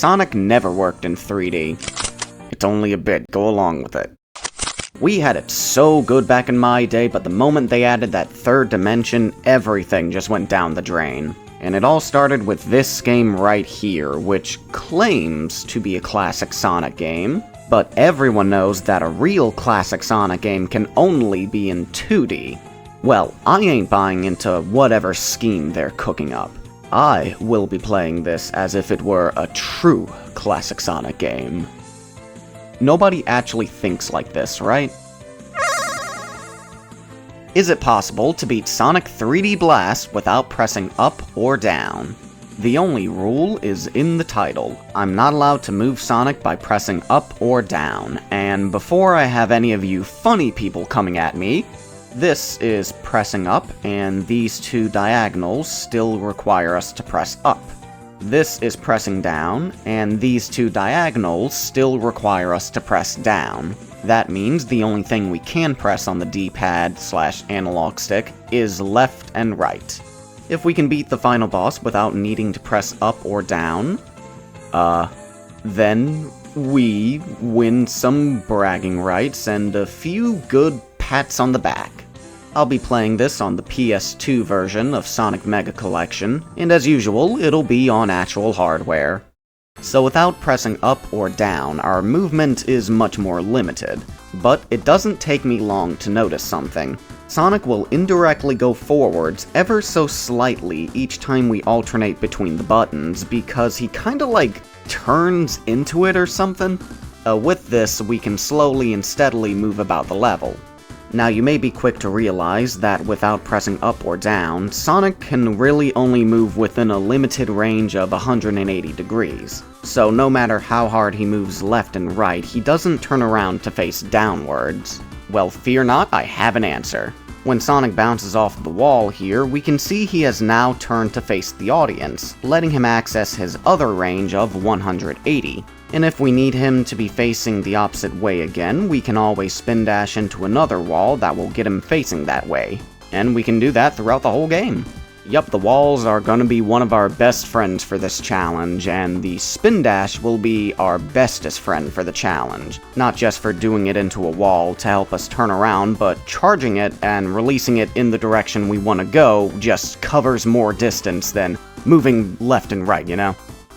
Sonic never worked in 3D. It's only a bit, go along with it. We had it so good back in my day, but the moment they added that third dimension, everything just went down the drain. And it all started with this game right here, which claims to be a classic Sonic game, but everyone knows that a real classic Sonic game can only be in 2D. Well, I ain't buying into whatever scheme they're cooking up. I will be playing this as if it were a true classic Sonic game. Nobody actually thinks like this, right? Is it possible to beat Sonic 3D Blast without pressing up or down? The only rule is in the title. I'm not allowed to move Sonic by pressing up or down, and before I have any of you funny people coming at me, this is pressing up, and these two diagonals still require us to press up. This is pressing down, and these two diagonals still require us to press down. That means the only thing we can press on the D-pad/analog stick is left and right. If we can beat the final boss without needing to press up or down, then we win some bragging rights and a few good pats on the back. I'll be playing this on the PS2 version of Sonic Mega Collection, and as usual, it'll be on actual hardware. So without pressing up or down, our movement is much more limited. But it doesn't take me long to notice something. Sonic will indirectly go forwards ever so slightly each time we alternate between the buttons, because he kinda like turns into it or something. With this, we can slowly and steadily move about the level. Now you may be quick to realize that without pressing up or down, Sonic can really only move within a limited range of 180 degrees. So no matter how hard he moves left and right, he doesn't turn around to face downwards. Well, fear not, I have an answer. When Sonic bounces off the wall here, we can see he has now turned to face the audience, letting him access his other range of 180. And if we need him to be facing the opposite way again, we can always spin dash into another wall that will get him facing that way. And we can do that throughout the whole game. Yup, the walls are gonna be one of our best friends for this challenge, and the spin dash will be our bestest friend for the challenge. Not just for doing it into a wall to help us turn around, but charging it and releasing it in the direction we want to go just covers more distance than moving left and right, you know?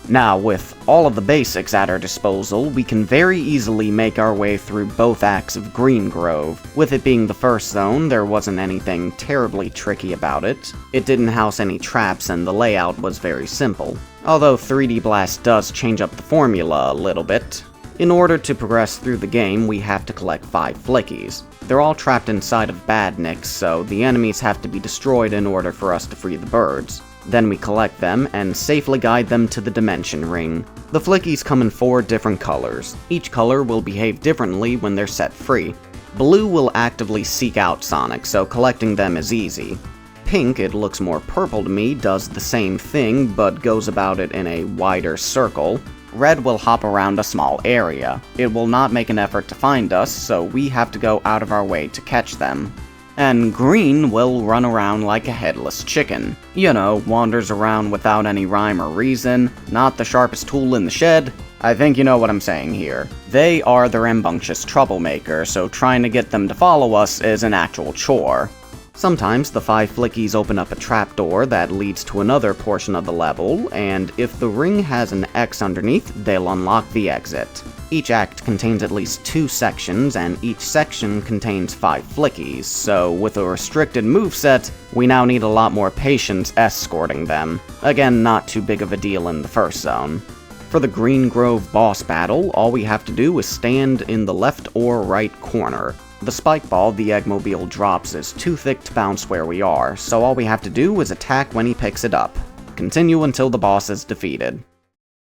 Now, with all of the basics at our disposal, we can very easily make our way through both acts of Green Grove. With it being the first zone, there wasn't anything terribly tricky about it. It didn't house any traps and the layout was very simple. Although 3D Blast does change up the formula a little bit. In order to progress through the game, we have to collect 5 flickies. They're all trapped inside of badniks, so the enemies have to be destroyed in order for us to free the birds. Then we collect them and safely guide them to the Dimension Ring. The flickies come in 4 different colors. Each color will behave differently when they're set free. Blue will actively seek out Sonic, so collecting them is easy. Pink, it looks more purple to me, does the same thing, but goes about it in a wider circle. Red will hop around a small area. It will not make an effort to find us, so we have to go out of our way to catch them. And green will run around like a headless chicken. You know, wanders around without any rhyme or reason, not the sharpest tool in the shed. I think you know what I'm saying here. They are the rambunctious troublemaker, so trying to get them to follow us is an actual chore. Sometimes the 5 flickies open up a trapdoor that leads to another portion of the level, and if the ring has an X underneath, they'll unlock the exit. Each act contains at least 2 sections, and each section contains 5 flickies, so with a restricted moveset, we now need a lot more patience escorting them. Again, not too big of a deal in the first zone. For the Green Grove boss battle, all we have to do is stand in the left or right corner. The spike ball the Eggmobile drops is too thick to bounce where we are, so all we have to do is attack when he picks it up. Continue until the boss is defeated.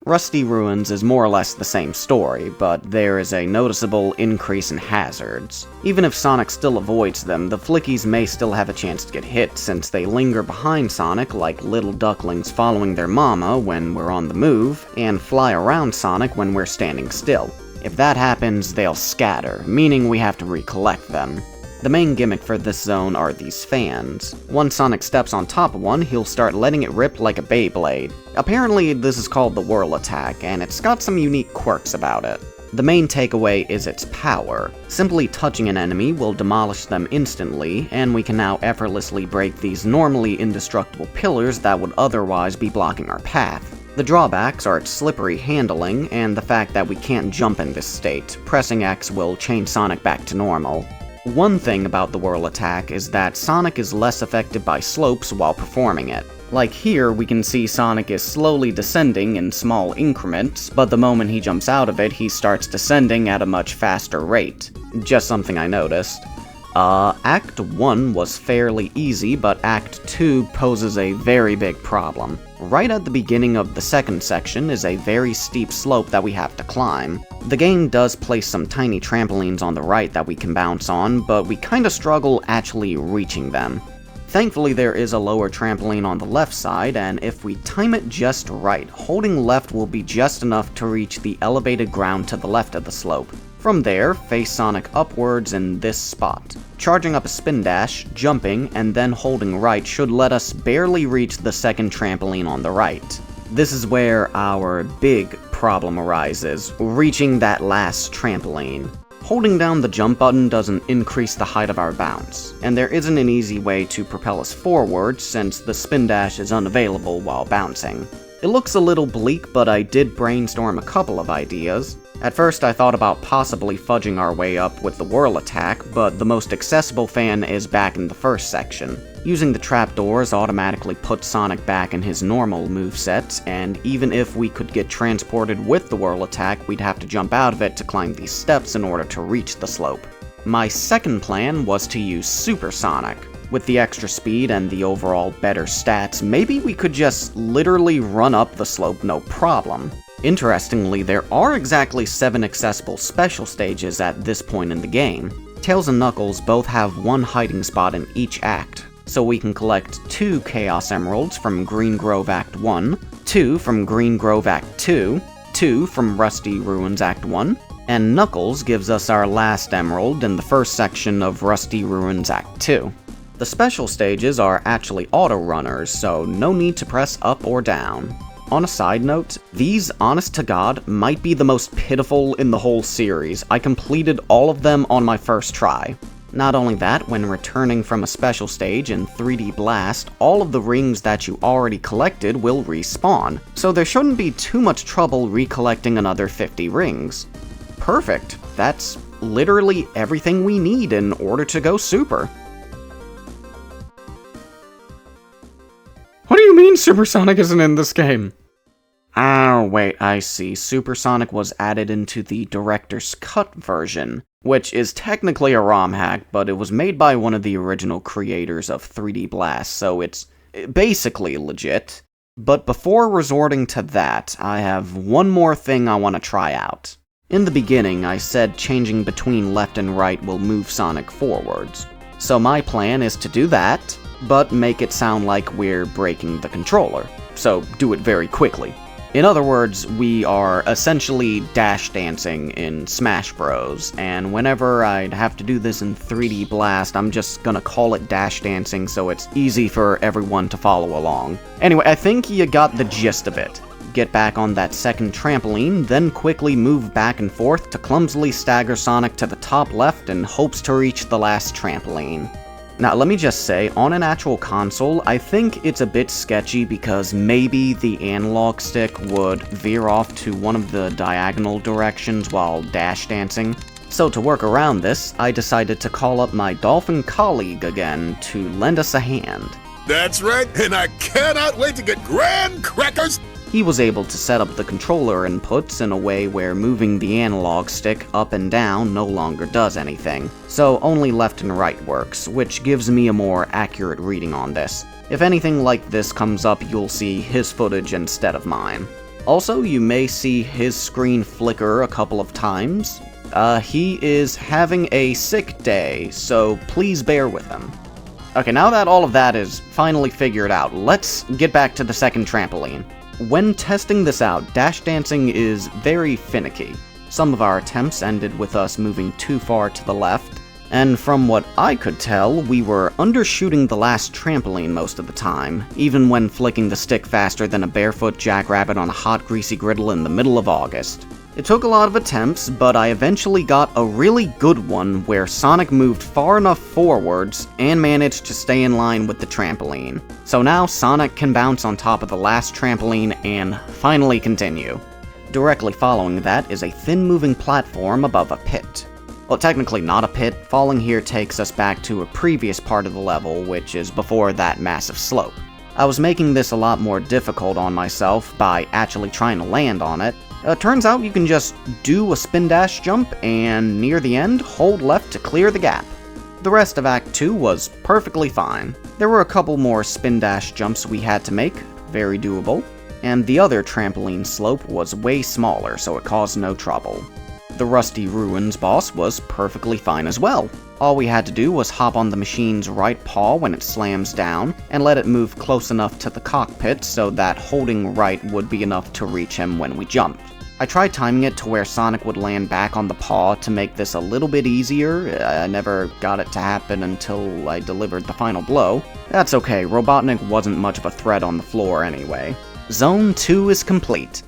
Rusty Ruins is more or less the same story, but there is a noticeable increase in hazards. Even if Sonic still avoids them, the flickies may still have a chance to get hit since they linger behind Sonic like little ducklings following their mama when we're on the move, and fly around Sonic when we're standing still. If that happens, they'll scatter, meaning we have to recollect them. The main gimmick for this zone are these fans. Once Sonic steps on top of one, he'll start letting it rip like a Beyblade. Apparently, this is called the Whirl Attack, and it's got some unique quirks about it. The main takeaway is its power. Simply touching an enemy will demolish them instantly, and we can now effortlessly break these normally indestructible pillars that would otherwise be blocking our path. The drawbacks are its slippery handling, and the fact that we can't jump in this state. Pressing X will change Sonic back to normal. One thing about the Whirl Attack is that Sonic is less affected by slopes while performing it. Like here, we can see Sonic is slowly descending in small increments, but the moment he jumps out of it, he starts descending at a much faster rate. Just something I noticed. Act 1 was fairly easy, but Act 2 poses a very big problem. Right at the beginning of the second section is a very steep slope that we have to climb. The game does place some tiny trampolines on the right that we can bounce on, but we kinda struggle actually reaching them. Thankfully, there is a lower trampoline on the left side, and if we time it just right, holding left will be just enough to reach the elevated ground to the left of the slope. From there, face Sonic upwards in this spot. Charging up a spin dash, jumping, and then holding right should let us barely reach the second trampoline on the right. This is where our big problem arises, reaching that last trampoline. Holding down the jump button doesn't increase the height of our bounce, and there isn't an easy way to propel us forward since the spin dash is unavailable while bouncing. It looks a little bleak, but I did brainstorm a couple of ideas. At first I thought about possibly fudging our way up with the Whirl Attack, but the most accessible fan is back in the first section. Using the trapdoors automatically puts Sonic back in his normal moveset, and even if we could get transported with the Whirl Attack, we'd have to jump out of it to climb these steps in order to reach the slope. My second plan was to use Super Sonic. With the extra speed and the overall better stats, maybe we could just literally run up the slope no problem. Interestingly, there are exactly 7 accessible special stages at this point in the game. Tails and Knuckles both have one hiding spot in each act, so we can collect 2 Chaos Emeralds from Green Grove Act 1, 2 from Green Grove Act 2, 2 from Rusty Ruins Act 1, and Knuckles gives us our last emerald in the first section of Rusty Ruins Act 2. The special stages are actually auto-runners, so no need to press up or down. On a side note, these, honest to God, might be the most pitiful in the whole series. I completed all of them on my first try. Not only that, when returning from a special stage in 3D Blast, all of the rings that you already collected will respawn, so there shouldn't be too much trouble recollecting another 50 rings. Perfect. That's literally everything we need in order to go Super. What do you mean Super Sonic isn't in this game? Oh, wait, I see. Super Sonic was added into the Director's Cut version, which is technically a ROM hack, but it was made by one of the original creators of 3D Blast, so it's basically legit. But before resorting to that, I have one more thing I want to try out. In the beginning, I said changing between left and right will move Sonic forwards. So my plan is to do that, but make it sound like we're breaking the controller. So do it very quickly. In other words, we are essentially dash dancing in Smash Bros, and whenever I'd have to do this in 3D Blast, I'm just gonna call it dash dancing so it's easy for everyone to follow along. Anyway, I think you got the gist of it. Get back on that second trampoline, then quickly move back and forth to clumsily stagger Sonic to the top left in hopes to reach the last trampoline. Now, let me just say, on an actual console, I think it's a bit sketchy because maybe the analog stick would veer off to one of the diagonal directions while dash dancing. So to work around this, I decided to call up my Dolphin colleague again to lend us a hand. That's right, and I cannot wait to get grand crackers! He was able to set up the controller inputs in a way where moving the analog stick up and down no longer does anything, so only left and right works, which gives me a more accurate reading on this. If anything like this comes up, you'll see his footage instead of mine. Also, you may see his screen flicker a couple of times. He is having a sick day, so please bear with him. Okay, now that all of that is finally figured out, let's get back to the second trampoline. When testing this out, dash dancing is very finicky. Some of our attempts ended with us moving too far to the left, And from what I could tell, we were undershooting the last trampoline most of the time, even when flicking the stick faster than a barefoot jackrabbit on a hot greasy griddle in the middle of August. It took a lot of attempts, but I eventually got a really good one where Sonic moved far enough forwards and managed to stay in line with the trampoline. So now Sonic can bounce on top of the last trampoline and finally continue. Directly following that is a thin-moving platform above a pit. Well, technically not a pit. Falling here takes us back to a previous part of the level, which is before that massive slope. I was making this a lot more difficult on myself by actually trying to land on it. Turns out you can just do a spin dash jump and near the end, hold left to clear the gap. The rest of Act 2 was perfectly fine. There were a couple more spin dash jumps we had to make, very doable, and the other trampoline slope was way smaller, so it caused no trouble. The Rusty Ruins boss was perfectly fine as well. All we had to do was hop on the machine's right paw when it slams down, and let it move close enough to the cockpit so that holding right would be enough to reach him when we jumped. I tried timing it to where Sonic would land back on the paw to make this a little bit easier. I never got it to happen until I delivered the final blow. That's okay, Robotnik wasn't much of a threat on the floor anyway. Zone 2 is complete.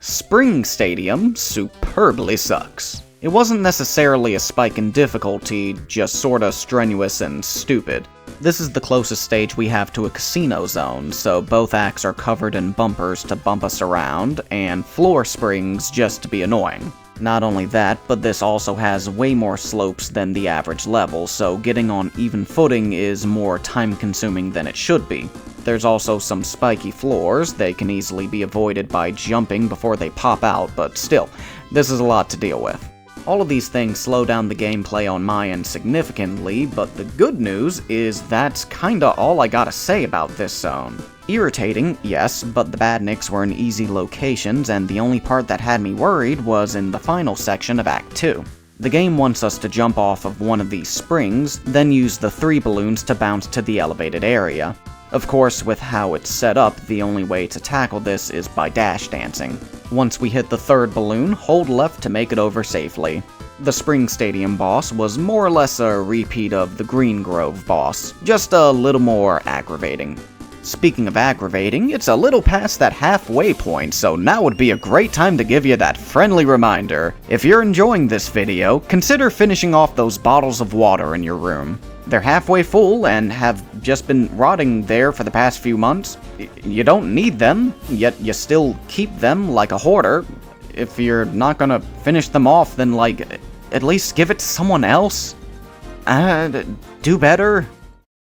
Spring Stadium superbly sucks. It wasn't necessarily a spike in difficulty, just sorta strenuous and stupid. This is the closest stage we have to a casino zone, so both acts are covered in bumpers to bump us around, and floor springs just to be annoying. Not only that, but this also has way more slopes than the average level, so getting on even footing is more time-consuming than it should be. There's also some spiky floors. They can easily be avoided by jumping before they pop out, but still, this is a lot to deal with. All of these things slow down the gameplay on my end significantly, but the good news is that's kinda all I gotta say about this zone. Irritating, yes, but the badniks were in easy locations, and the only part that had me worried was in the final section of Act 2. The game wants us to jump off of one of these springs, then use the 3 balloons to bounce to the elevated area. Of course, with how it's set up, the only way to tackle this is by dash dancing. Once we hit the 3rd balloon, hold left to make it over safely. The Spring Stadium boss was more or less a repeat of the Green Grove boss, just a little more aggravating. Speaking of aggravating, it's a little past that halfway point, so now would be a great time to give you that friendly reminder. If you're enjoying this video, consider finishing off those bottles of water in your room. They're halfway full and have just been rotting there for the past few months. You don't need them, yet you still keep them like a hoarder. If you're not gonna finish them off, then at least give it to someone else. Do better.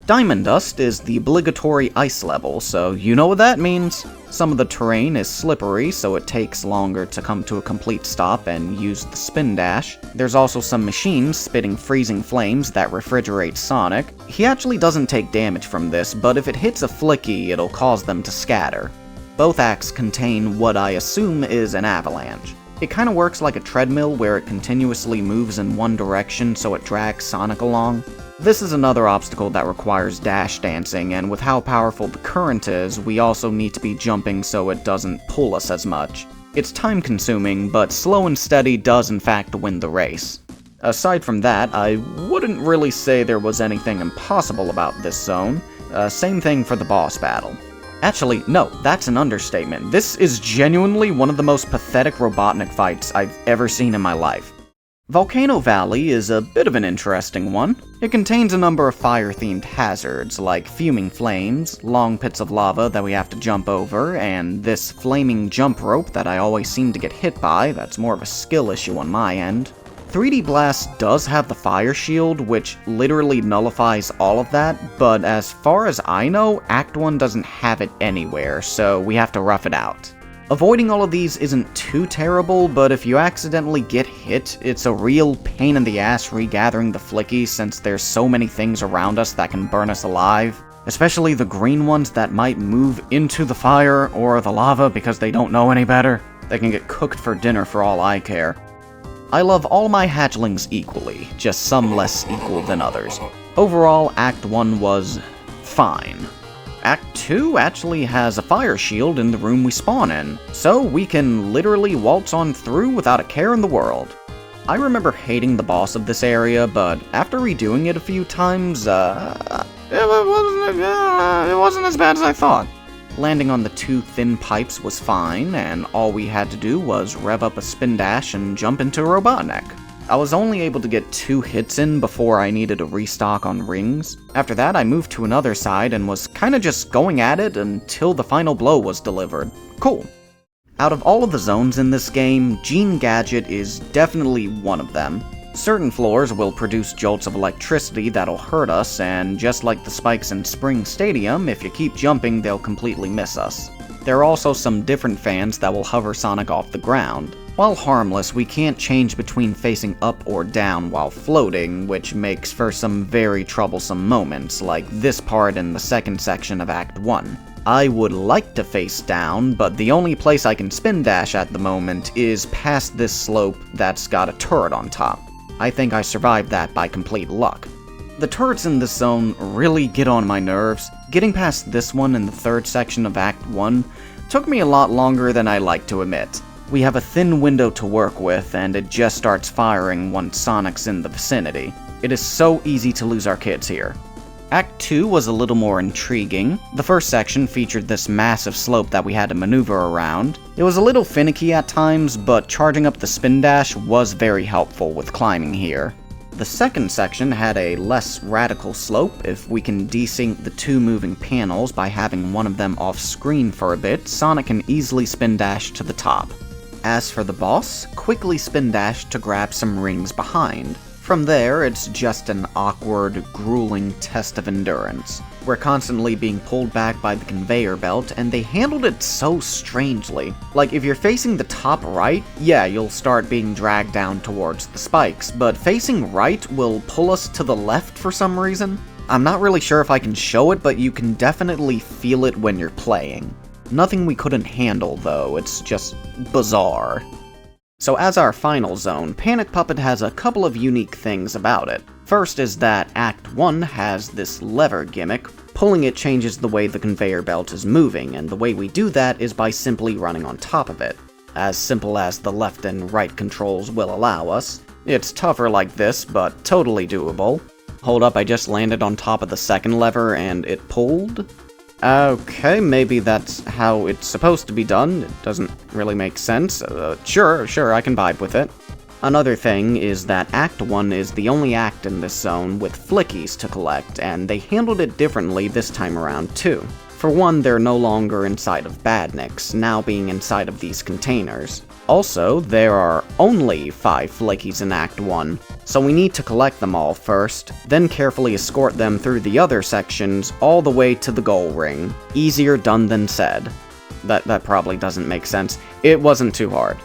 Diamond Dust is the obligatory ice level, so you know what that means. Some of the terrain is slippery, so it takes longer to come to a complete stop and use the spin dash. There's also some machines spitting freezing flames that refrigerate Sonic. He actually doesn't take damage from this, but if it hits a flicky, it'll cause them to scatter. Both acts contain what I assume is an avalanche. It kinda works like a treadmill where it continuously moves in one direction so it drags Sonic along. This is another obstacle that requires dash dancing, and with how powerful the current is, we also need to be jumping so it doesn't pull us as much. It's time consuming, but slow and steady does in fact win the race. Aside from that, I wouldn't really say there was anything impossible about this zone. Same thing for the boss battle. Actually, no, that's an understatement. This is genuinely one of the most pathetic Robotnik fights I've ever seen in my life. Volcano Valley is a bit of an interesting one. It contains a number of fire-themed hazards, like fuming flames, long pits of lava that we have to jump over, and this flaming jump rope that I always seem to get hit by. That's more of a skill issue on my end. 3D Blast does have the fire shield, which literally nullifies all of that, but as far as I know, Act 1 doesn't have it anywhere, so we have to rough it out. Avoiding all of these isn't too terrible, but if you accidentally get hit, it's a real pain in the ass regathering the flickies since there's so many things around us that can burn us alive. Especially the green ones that might move into the fire or the lava because they don't know any better. They can get cooked for dinner for all I care. I love all my hatchlings equally, just some less equal than others. Overall, Act 1 was fine. Act 2 actually has a fire shield in the room we spawn in, so we can literally waltz on through without a care in the world. I remember hating the boss of this area, but after redoing it a few times, it wasn't as bad as I thought. Landing on the two thin pipes was fine, and all we had to do was rev up a spin dash and jump into Robotnik. I was only able to get 2 hits in before I needed a restock on rings. After that, I moved to another side and was kinda just going at it until the final blow was delivered. Cool. Out of all of the zones in this game, Gene Gadget is definitely one of them. Certain floors will produce jolts of electricity that'll hurt us, and just like the spikes in Spring Stadium, if you keep jumping, they'll completely miss us. There are also some different fans that will hover Sonic off the ground. While harmless, we can't change between facing up or down while floating, which makes for some very troublesome moments, like this part in the second section of Act 1. I would like to face down, but the only place I can spin dash at the moment is past this slope that's got a turret on top. I think I survived that by complete luck. The turrets in this zone really get on my nerves. Getting past this one in the third section of Act 1 took me a lot longer than I like to admit. We have a thin window to work with, and it just starts firing once Sonic's in the vicinity. It is so easy to lose our kids here. Act 2 was a little more intriguing. The first section featured this massive slope that we had to maneuver around. It was a little finicky at times, but charging up the spin dash was very helpful with climbing here. The second section had a less radical slope. If we can desync the 2 moving panels by having one of them off screen for a bit, Sonic can easily spin dash to the top. As for the boss, quickly spin dash to grab some rings behind. From there, it's just an awkward, grueling test of endurance. We're constantly being pulled back by the conveyor belt, and they handled it so strangely. Like, if you're facing the top right, yeah, you'll start being dragged down towards the spikes, but facing right will pull us to the left for some reason. I'm not really sure if I can show it, but you can definitely feel it when you're playing. Nothing we couldn't handle, though. It's just bizarre. So as our final zone, Panic Puppet has a couple of unique things about it. First is that Act 1 has this lever gimmick. Pulling it changes the way the conveyor belt is moving, and the way we do that is by simply running on top of it. As simple as the left and right controls will allow us. It's tougher like this, but totally doable. Hold up, I just landed on top of the second lever and it pulled? Okay, maybe that's how it's supposed to be done. It doesn't really make sense. Sure, I can vibe with it. Another thing is that Act 1 is the only act in this zone with flickies to collect, and they handled it differently this time around too. For one, they're no longer inside of badniks, now being inside of these containers. Also, there are only 5 flickies in Act 1, so we need to collect them all first, then carefully escort them through the other sections all the way to the goal ring. Easier done than said. That probably doesn't make sense. It wasn't too hard.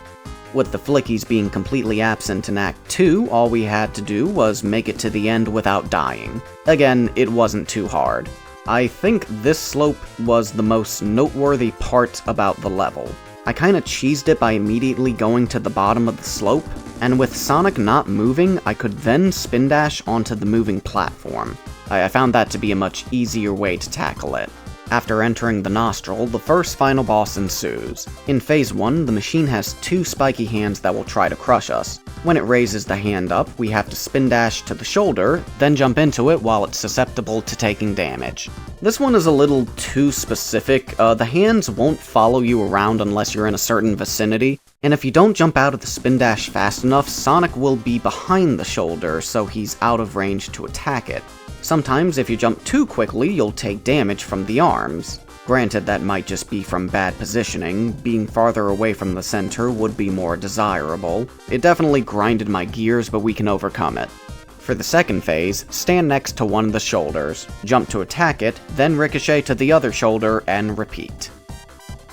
With the flickies being completely absent in Act 2, all we had to do was make it to the end without dying. Again, it wasn't too hard. I think this slope was the most noteworthy part about the level. I kinda cheesed it by immediately going to the bottom of the slope, and with Sonic not moving, I could then spin dash onto the moving platform. I found that to be a much easier way to tackle it. After entering the nostril, the first final boss ensues. In Phase 1, the machine has 2 spiky hands that will try to crush us. When it raises the hand up, we have to spin dash to the shoulder, then jump into it while it's susceptible to taking damage. This one is a little too specific. The hands won't follow you around unless you're in a certain vicinity, and if you don't jump out of the spin dash fast enough, Sonic will be behind the shoulder, so he's out of range to attack it. Sometimes, if you jump too quickly, you'll take damage from the arms. Granted, that might just be from bad positioning. Being farther away from the center would be more desirable. It definitely grinded my gears, but we can overcome it. For the second phase, stand next to one of the shoulders, jump to attack it, then ricochet to the other shoulder, and repeat.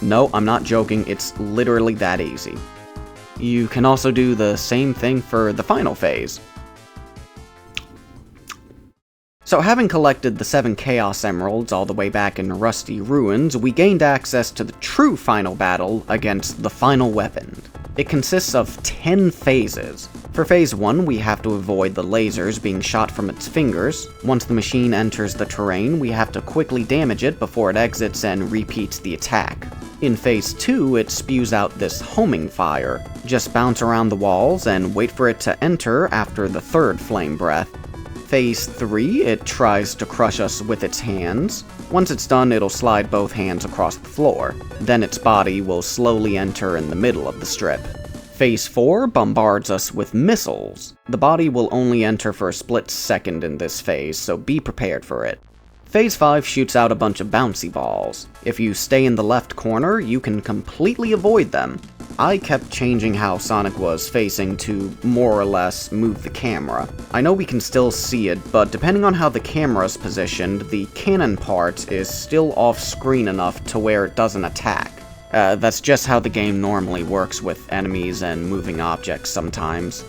No, I'm not joking, it's literally that easy. You can also do the same thing for the final phase. So having collected the 7 Chaos Emeralds all the way back in Rusty Ruins, we gained access to the true final battle against the final weapon. It consists of 10 phases. For Phase 1, we have to avoid the lasers being shot from its fingers. Once the machine enters the terrain, we have to quickly damage it before it exits and repeats the attack. In Phase 2, it spews out this homing fire. Just bounce around the walls and wait for it to enter after the third flame breath. Phase 3, it tries to crush us with its hands. Once it's done, it'll slide both hands across the floor. Then its body will slowly enter in the middle of the strip. Phase 4 bombards us with missiles. The body will only enter for a split second in this phase, so be prepared for it. Phase 5 shoots out a bunch of bouncy balls. If you stay in the left corner, you can completely avoid them. I kept changing how Sonic was facing to more or less move the camera. I know we can still see it, but depending on how the camera's positioned, the cannon part is still off-screen enough to where it doesn't attack. That's just how the game normally works with enemies and moving objects sometimes.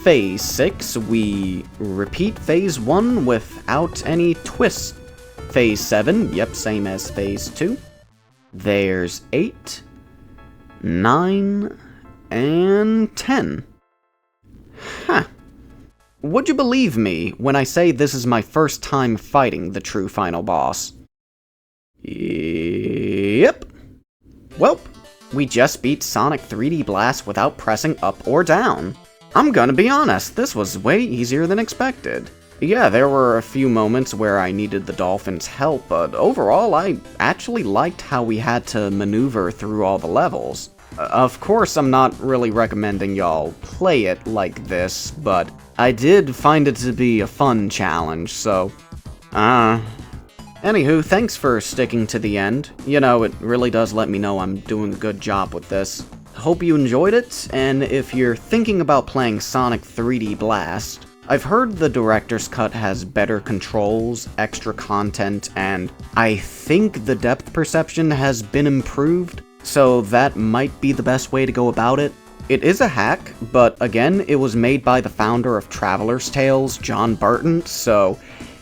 Phase 6, we repeat Phase 1 without any twists. Phase 7, yep, same as Phase 2. There's 8, 9, and 10. Huh. Would you believe me when I say this is my first time fighting the true final boss? Yep. Welp, we just beat Sonic 3D Blast without pressing up or down. I'm gonna be honest, this was way easier than expected. Yeah, there were a few moments where I needed the Dolphin's help, but overall I actually liked how we had to maneuver through all the levels. Of course, I'm not really recommending y'all play it like this, but I did find it to be a fun challenge, so... Anywho, thanks for sticking to the end. You know, it really does let me know I'm doing a good job with this. Hope you enjoyed it, and if you're thinking about playing Sonic 3D Blast, I've heard the director's cut has better controls, extra content, and I think the depth perception has been improved, so that might be the best way to go about it. It is a hack, but again, it was made by the founder of Traveler's Tales, John Burton, so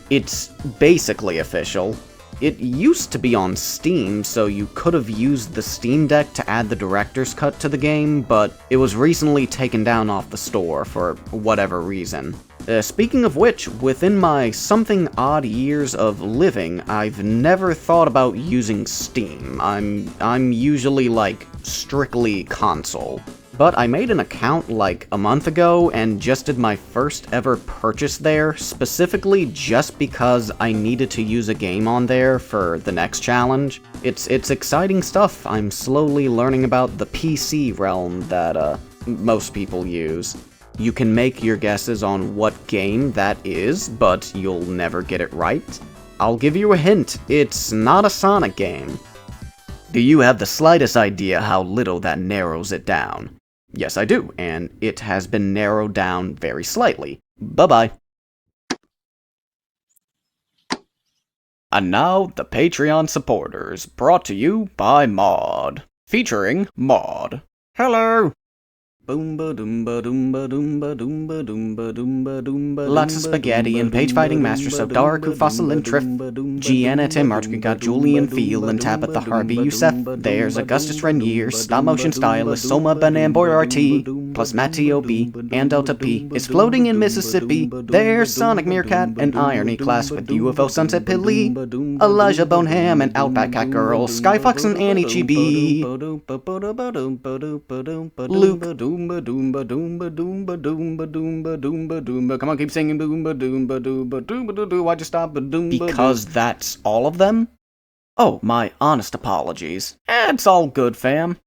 it's basically official. It used to be on Steam, so you could have used the Steam Deck to add the director's cut to the game, but it was recently taken down off the store for whatever reason. Speaking of which, within my something odd years of living, I've never thought about using Steam. I'm usually like strictly console. But I made an account like a month ago and just did my first ever purchase there, specifically just because I needed to use a game on there for the next challenge. It's exciting stuff. I'm slowly learning about the PC realm that most people use. You can make your guesses on what game that is, but you'll never get it right. I'll give you a hint, it's not a Sonic game. Do you have the slightest idea how little that narrows it down? Yes, I do, and it has been narrowed down very slightly. Bye-bye. And now, the Patreon supporters, brought to you by Maud. Featuring Maud. Hello! Boomba doomba doomba doomba doomba doomba doomba doomba. Lots of spaghetti and page fighting masters of Daraku, Fossil, and Triff. Gianna, Tim, Archie, Julian, Fiel, and Tabitha, Harvey, Youssef. There's Augustus Renier, stop motion stylist, Soma Banamboy RT, plus Matty OB, and Delta P is floating in Mississippi. There's Sonic Meerkat, an irony class with UFO Sunset Pilly, Elijah Boneham, and Outback Cat Girl, Skyfox and Annie Chibi, Luke. Doomba doomba doomba doomba doomba doomba doomba doomba. Come on, keep singing doomba doomba doomba doomba doomba. Why'd you stop? Doomba. Because that's all of them? Oh, my honest apologies. It's all good, fam.